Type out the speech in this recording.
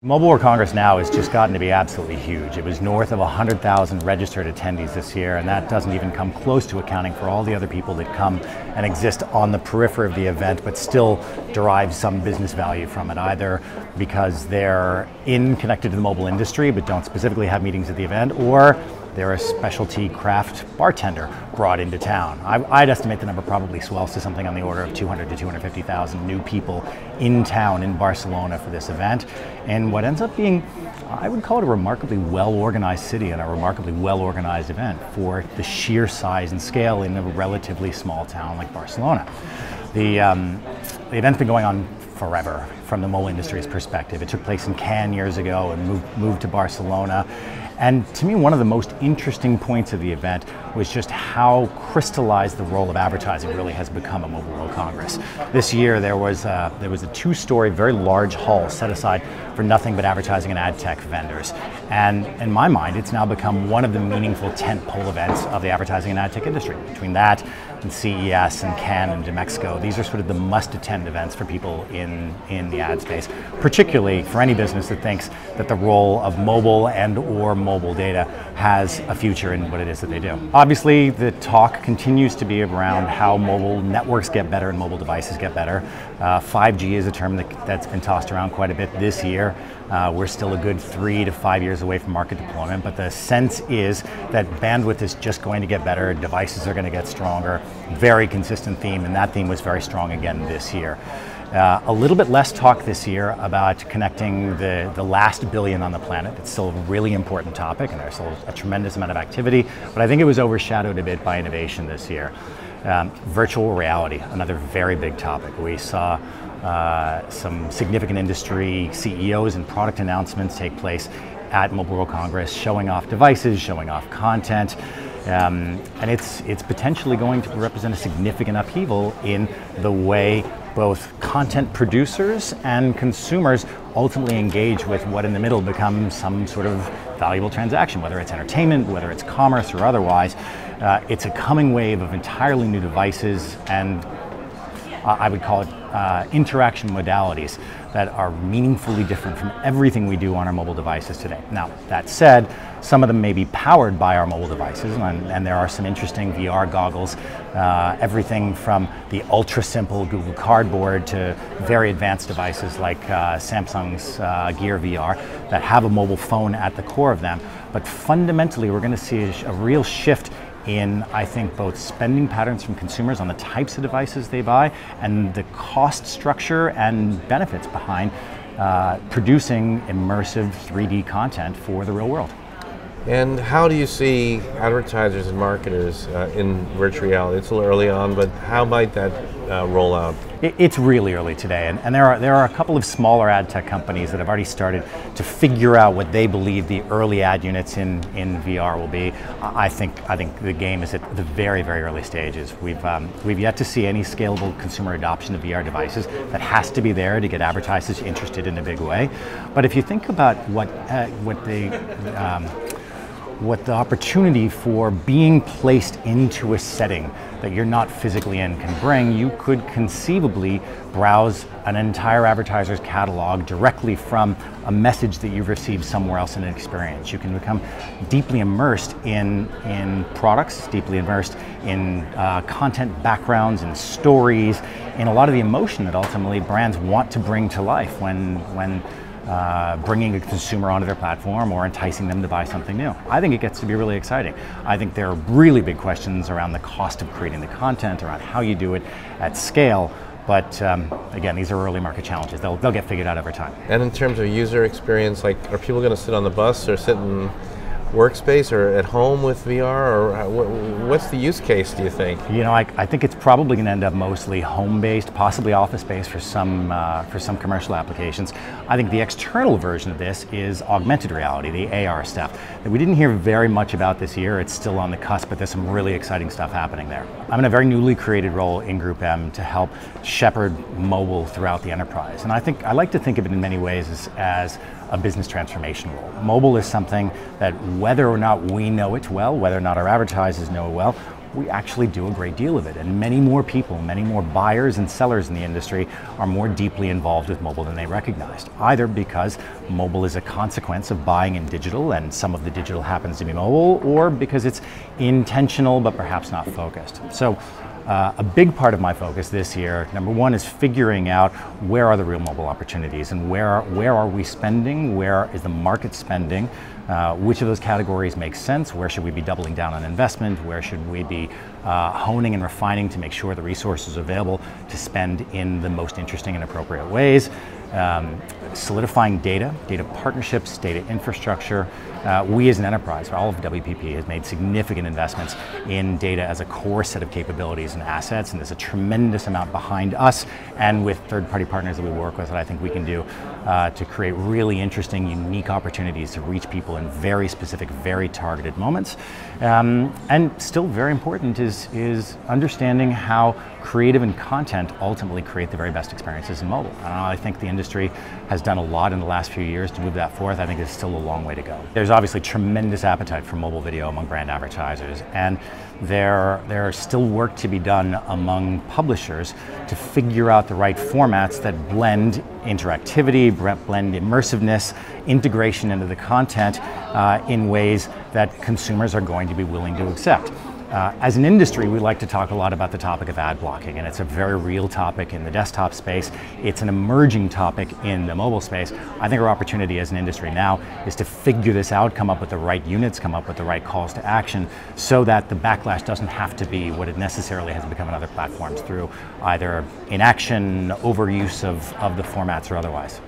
Mobile World Congress now has just gotten to be absolutely huge. It was north of 100,000 registered attendees this year, and that doesn't even come close to accounting for all the other people that come and exist on the periphery of the event, but still derive some business value from it, either because they're connected to the mobile industry, but don't specifically have meetings at the event, or they're a specialty craft bartender brought into town. I'd estimate the number probably swells to something on the order of 200 to 250,000 new people in town in Barcelona for this event. And what ends up being, I would call it a remarkably well-organized city and a remarkably well-organized event for the sheer size and scale in a relatively small town like Barcelona. The event's been going on forever from the mobile industry's perspective. It took place in Cannes years ago and moved to Barcelona. And to me, one of the most interesting points of the event was just how crystallized the role of advertising really has become at Mobile World Congress. This year, there was a two-story, very large hall set aside for nothing but advertising and ad tech vendors. And in my mind, it's now become one of the meaningful tentpole events of the advertising and ad tech industry. Between that and CES and Cannes and Mexico, these are sort of the must-attend events for people in the ad space, particularly for any business that thinks that the role of mobile and or mobile data has a future in what it is that they do. Obviously, the talk continues to be around how mobile networks get better and mobile devices get better. 5G is a term that's been tossed around quite a bit this year. We're still a good 3 to 5 years away from market deployment, but the sense is that bandwidth is just going to get better, devices are going to get stronger. Very consistent theme, and that theme was very strong again this year. A little bit less talk this year about connecting the last billion on the planet. It's still a really important topic, and there's still a tremendous amount of activity, but I think it was overshadowed a bit by innovation this year. Virtual reality, another very big topic. We saw some significant industry CEOs and product announcements take place at Mobile World Congress, showing off devices, showing off content, and it's potentially going to represent a significant upheaval in the way both content producers and consumers ultimately engage with what in the middle becomes some sort of valuable transaction, whether it's entertainment, whether it's commerce or otherwise. It's a coming wave of entirely new devices and I would call it interaction modalities that are meaningfully different from everything we do on our mobile devices today. Now, that said, some of them may be powered by our mobile devices, and there are some interesting VR goggles, everything from the ultra simple Google Cardboard to very advanced devices like Samsung's Gear VR that have a mobile phone at the core of them. But fundamentally, we're going to see a real shift in, I think, both spending patterns from consumers on the types of devices they buy and the cost structure and benefits behind producing immersive 3D content for the real world. And how do you see advertisers and marketers in virtual reality? It's a little early on, but how might that roll out? It's really early today, and there are a couple of smaller ad tech companies that have already started to figure out what they believe the early ad units in VR will be. I think the game is at the very, very early stages. We've yet to see any scalable consumer adoption of VR devices. That has to be there to get advertisers interested in a big way. But if you think about what the opportunity for being placed into a setting that you're not physically in can bring, you could conceivably browse an entire advertiser's catalog directly from a message that you've received somewhere else in an experience. You can become deeply immersed in products, deeply immersed in content backgrounds and stories, in a lot of the emotion that ultimately brands want to bring to life when bringing a consumer onto their platform or enticing them to buy something new. I think it gets to be really exciting. I think there are really big questions around the cost of creating the content, around how you do it at scale, but again, these are early market challenges. They'll get figured out over time. And in terms of user experience, like, are people going to sit on the bus or sit in workspace or at home with VR, or what's the use case, do you think? You know, I think it's probably going to end up mostly home-based, possibly office-based for some commercial applications. I think the external version of this is augmented reality, the AR stuff, that we didn't hear very much about this year. It's still on the cusp, but there's some really exciting stuff happening there. I'm in a very newly created role in GroupM to help shepherd mobile throughout the enterprise, and I like to think of it in many ways as a business transformation role. Mobile is something that whether or not we know it well, whether or not our advertisers know it well, we actually do a great deal of it. And many more people, many more buyers and sellers in the industry are more deeply involved with mobile than they recognized, either because mobile is a consequence of buying in digital and some of the digital happens to be mobile, or because it's intentional but perhaps not focused. So a big part of my focus this year, number one, is figuring out where are the real mobile opportunities and where are we spending, where is the market spending, which of those categories makes sense, where should we be doubling down on investment, where should we be honing and refining to make sure the resources are available to spend in the most interesting and appropriate ways. Solidifying data partnerships, data infrastructure. We as an enterprise, all of WPP has made significant investments in data as a core set of capabilities and assets, and there's a tremendous amount behind us and with third-party partners that we work with that I think we can do to create really interesting, unique opportunities to reach people in very specific, very targeted moments. And still very important is understanding how creative and content ultimately create the very best experiences in mobile. I think the industry has done a lot in the last few years to move that forth. I think there's still a long way to go. There's obviously tremendous appetite for mobile video among brand advertisers, and there's still work to be done among publishers to figure out the right formats that blend interactivity, blend immersiveness, integration into the content in ways that consumers are going to be willing to accept. As an industry, we like to talk a lot about the topic of ad blocking, and it's a very real topic in the desktop space. It's an emerging topic in the mobile space. I think our opportunity as an industry now is to figure this out, come up with the right units, come up with the right calls to action, so that the backlash doesn't have to be what it necessarily has become on other platforms through either inaction, overuse of the formats, or otherwise.